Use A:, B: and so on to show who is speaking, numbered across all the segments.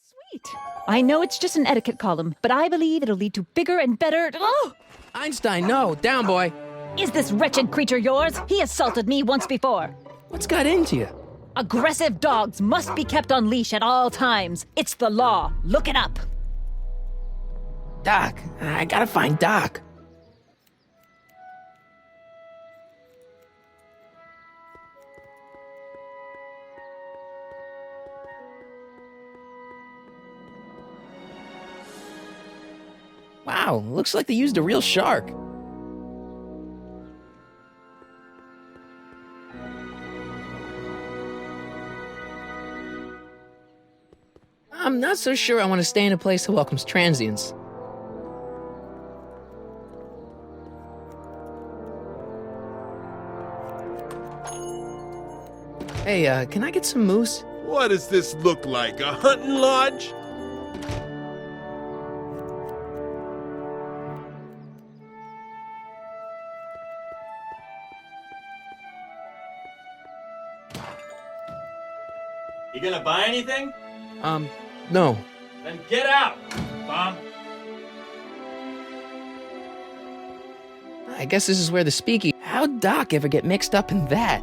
A: Sweet. I know it's just an etiquette column, but I believe it'll lead to bigger and better... Oh!
B: Einstein, no. Down, boy.
A: Is this wretched creature yours? He assaulted me once before.
B: What's got into you?
A: Aggressive dogs must be kept on leash at all times. It's the law. Look it up.
B: Doc. I gotta find Doc. Wow, looks like they used a real shark. I'm not so sure I want to stay in a place that welcomes transients. Hey, can I get some moose?
C: What does this look like, a hunting lodge?
D: You gonna buy anything?
B: No.
D: Then get out, Bob.
B: I guess this is where the speakeasy... How'd Doc ever get mixed up in that?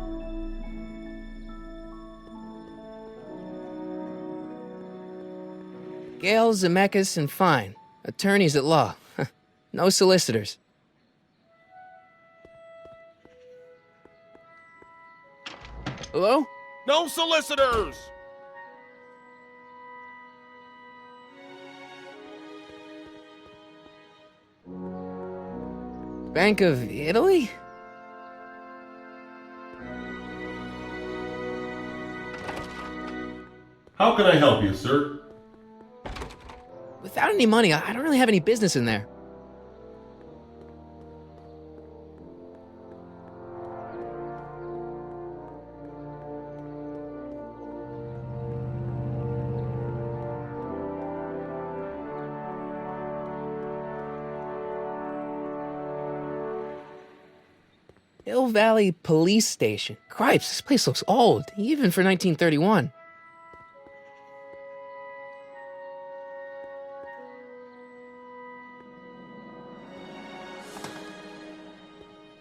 B: Gale, Zemeckis, and Fine. Attorneys at law. No solicitors. Hello?
C: No solicitors!
B: Bank of Italy?
E: How can I help you, sir?
B: Without any money, I don't really have any business in there. Hill Valley Police Station. Cripes, this place looks old, even for 1931.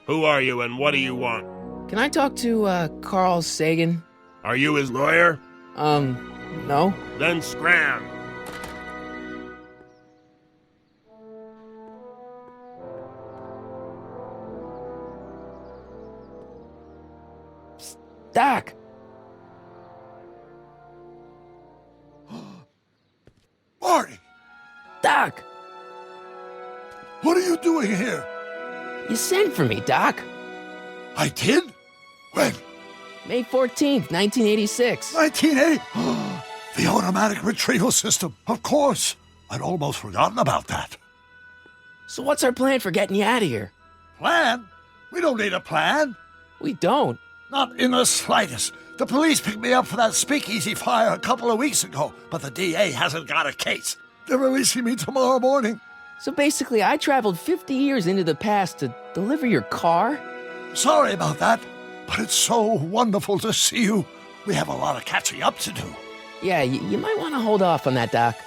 C: Who are you and what do you want?
B: Can I talk to, Carl Sagan?
C: Are you his lawyer?
B: No.
C: Then scram.
B: Doc!
F: Marty!
B: Doc!
F: What are you doing here?
B: You sent for me, Doc.
F: I did? When?
B: May 14th, 1986.
F: 1980? The automatic retrieval system. Of course. I'd almost forgotten about that.
B: So what's our plan for getting you out of here?
F: Plan? We don't need a plan.
B: We don't.
F: Not in the slightest. The police picked me up for that speakeasy fire a couple of weeks ago, but the DA hasn't got a case. They're releasing me tomorrow morning.
B: So basically, I traveled 50 years into the past to deliver your car?
F: Sorry about that, but it's so wonderful to see you. We have a lot of catching up to do.
B: Yeah, you might want to hold off on that, Doc.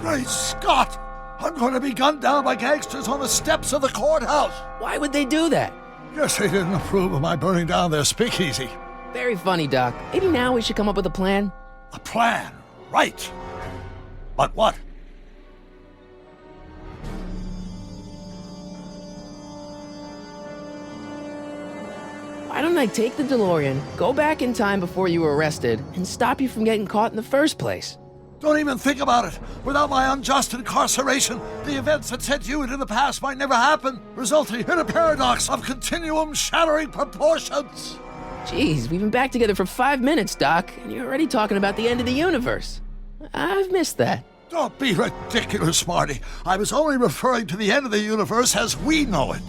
F: Great Scott! I'm going to be gunned down by gangsters on the steps of the courthouse.
B: Why would they do that?
F: Guess they didn't approve of my burning down their speakeasy.
B: Very funny, Doc. Maybe now we should come up with a plan?
F: A plan, right. But what?
B: Why don't I take the DeLorean, go back in time before you were arrested, and stop you from getting caught in the first place?
F: Don't even think about it. Without my unjust incarceration, the events that sent you into the past might never happen, resulting in a paradox of continuum-shattering proportions.
B: Jeez, we've been back together for 5 minutes, Doc, and you're already talking about the end of the universe. I've missed that.
F: Don't be ridiculous, Marty. I was only referring to the end of the universe as we know it.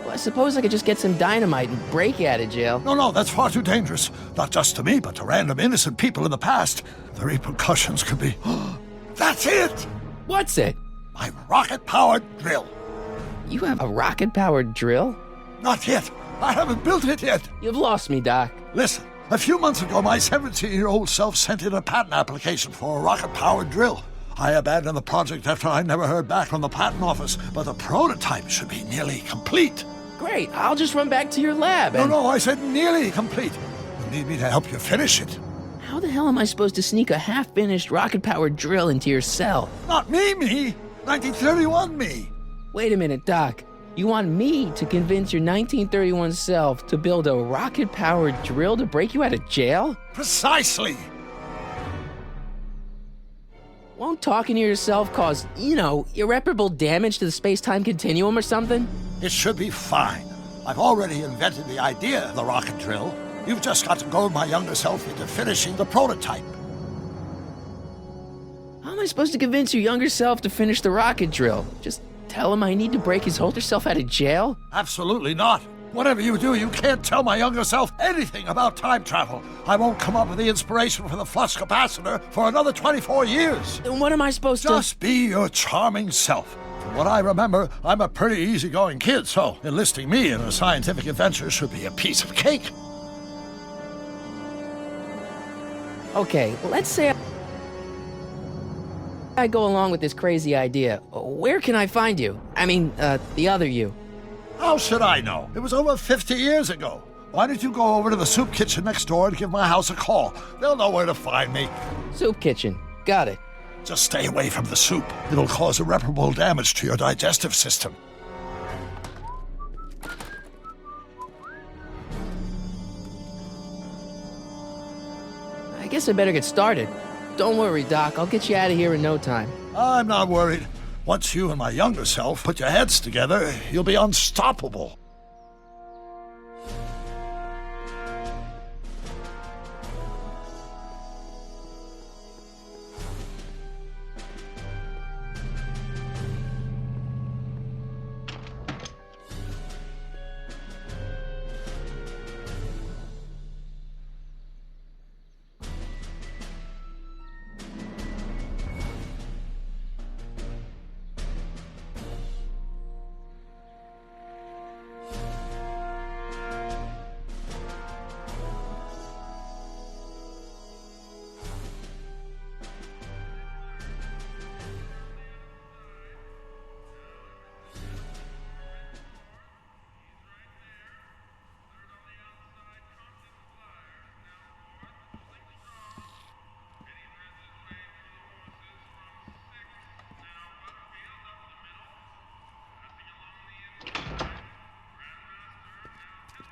B: Well, I suppose I could just get some dynamite and break you out of jail.
F: No, that's far too dangerous. Not just to me, but to random innocent people in the past. The repercussions could be... That's it!
B: What's it?
F: My rocket-powered drill.
B: You have a rocket-powered drill?
F: Not yet, I haven't built it yet.
B: You've lost me, Doc.
F: Listen, a few months ago, my 17-year-old self sent in a patent application for a rocket-powered drill. I abandoned the project after I never heard back from the patent office, but the prototype should be nearly complete.
B: Great, I'll just run back to your lab and...
F: No, I said nearly complete. You need me to help you finish it.
B: How the hell am I supposed to sneak a half-finished rocket-powered drill into your cell?
F: Not me. 1931 me.
B: Wait a minute, Doc. You want me to convince your 1931 self to build a rocket-powered drill to break you out of jail?
F: Precisely.
B: Won't talking to yourself cause, irreparable damage to the space-time continuum or something?
F: It should be fine. I've already invented the idea of the rocket drill. You've just got to goad my younger self into finishing the prototype.
B: How am I supposed to convince your younger self to finish the rocket drill? Just tell him I need to break his older self out of jail?
F: Absolutely not. Whatever you do, you can't tell my younger self anything about time travel. I won't come up with the inspiration for the flux capacitor for another 24 years.
B: Then what am I supposed to...
F: Just be your charming self. From what I remember, I'm a pretty easygoing kid, so enlisting me in a scientific adventure should be a piece of cake.
B: Okay, let's say I go along with this crazy idea. Where can I find you? I mean, the other you.
F: How should I know? It was over 50 years ago. Why don't you go over to the soup kitchen next door and give my house a call? They'll know where to find me.
B: Soup kitchen. Got it.
F: Just stay away from the soup. It'll cause irreparable damage to your digestive system.
B: I guess I better get started. Don't worry, Doc. I'll get you out of here in no time.
F: I'm not worried. Once you and my younger self put your heads together, you'll be unstoppable.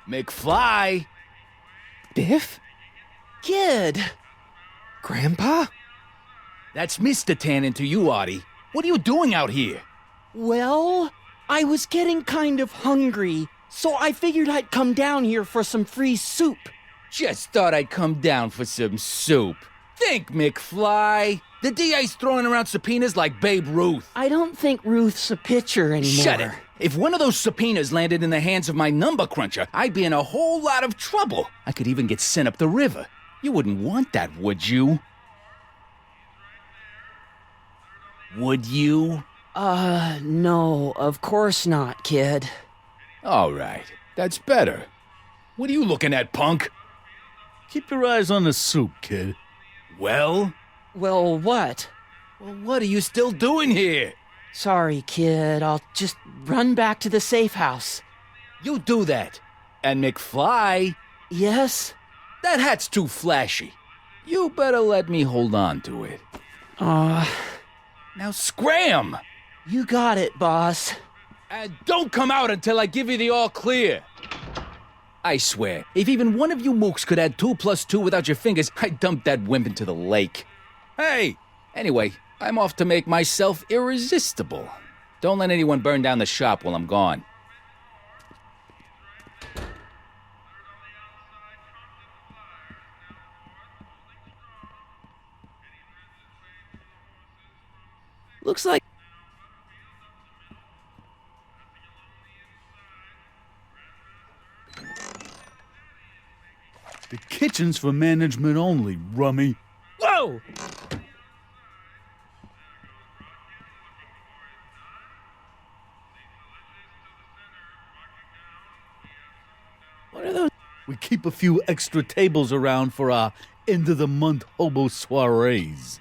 G: McFly!
B: Biff? Kid! Grandpa?
G: That's Mr. Tannen to you, Artie. What are you doing out here?
H: Well, I was getting kind of hungry, so I figured I'd come down here for some free soup.
G: Just thought I'd come down for some soup. Think, McFly. The DA's throwing around subpoenas like Babe Ruth.
H: I don't think Ruth's a pitcher anymore.
G: Shut it. If one of those subpoenas landed in the hands of my number cruncher, I'd be in a whole lot of trouble. I could even get sent up the river. You wouldn't want that, would you? Would you?
H: No, of course not, kid.
G: All right. That's better. What are you looking at, punk?
I: Keep your eyes on the soup, kid.
G: Well?
H: Well, what?
G: Well, what are you still doing here?
H: Sorry, kid. I'll just run back to the safe house.
G: You do that. And McFly?
H: Yes?
G: That hat's too flashy. You better let me hold on to it. Now scram!
H: You got it, boss.
G: And don't come out until I give you the all clear. I swear, if even one of you mooks could add 2 + 2 without your fingers, I'd dump that wimp into the lake. Hey! Anyway, I'm off to make myself irresistible. Don't let anyone burn down the shop while I'm gone.
B: Looks like...
I: The kitchen's for management only, rummy.
H: Whoa!
B: What are those?
I: We keep a few extra tables around for our end-of-the-month hobo soirees.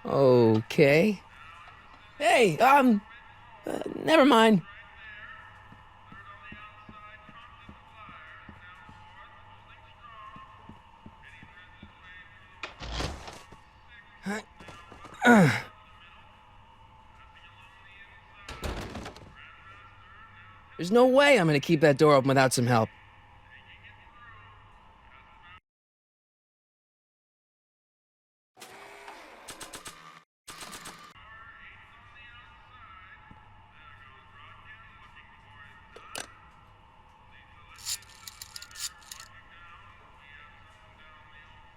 B: Okay. Hey, never mind. There's no way I'm gonna keep that door open without some help.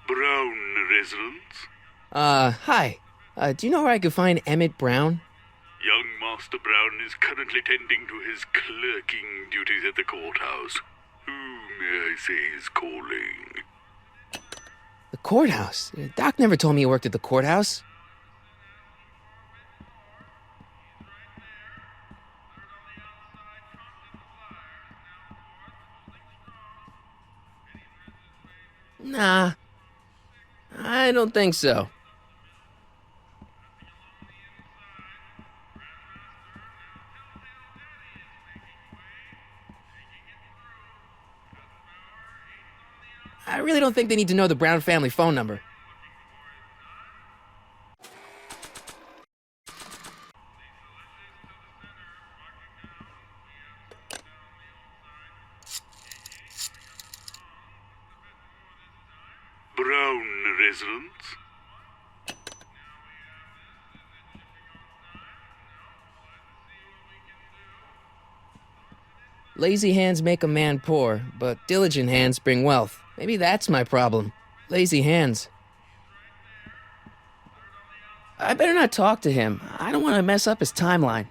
J: Brown residence?
B: Hi. Do you know where I could find Emmett Brown?
J: Young Master Brown is currently tending to his clerking duties at the courthouse. Who, may I say, is calling?
B: The courthouse? Doc never told me he worked at the courthouse. Nah. I don't think so. I really don't think they need to know the Brown family phone number.
J: Brown residence?
B: Lazy hands make a man poor, but diligent hands bring wealth. Maybe that's my problem. Lazy hands. I better not talk to him. I don't want to mess up his timeline.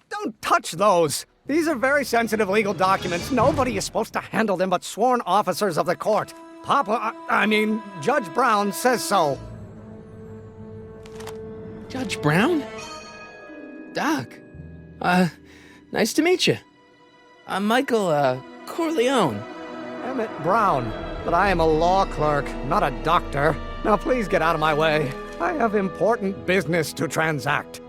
K: Don't touch those! These are very sensitive legal documents. Nobody is supposed to handle them but sworn officers of the court. Judge Brown says so.
B: Judge Brown? Doc. Nice to meet you. I'm Michael, Corleone.
K: Emmett Brown. But I am a law clerk, not a doctor. Now please get out of my way. I have important business to transact.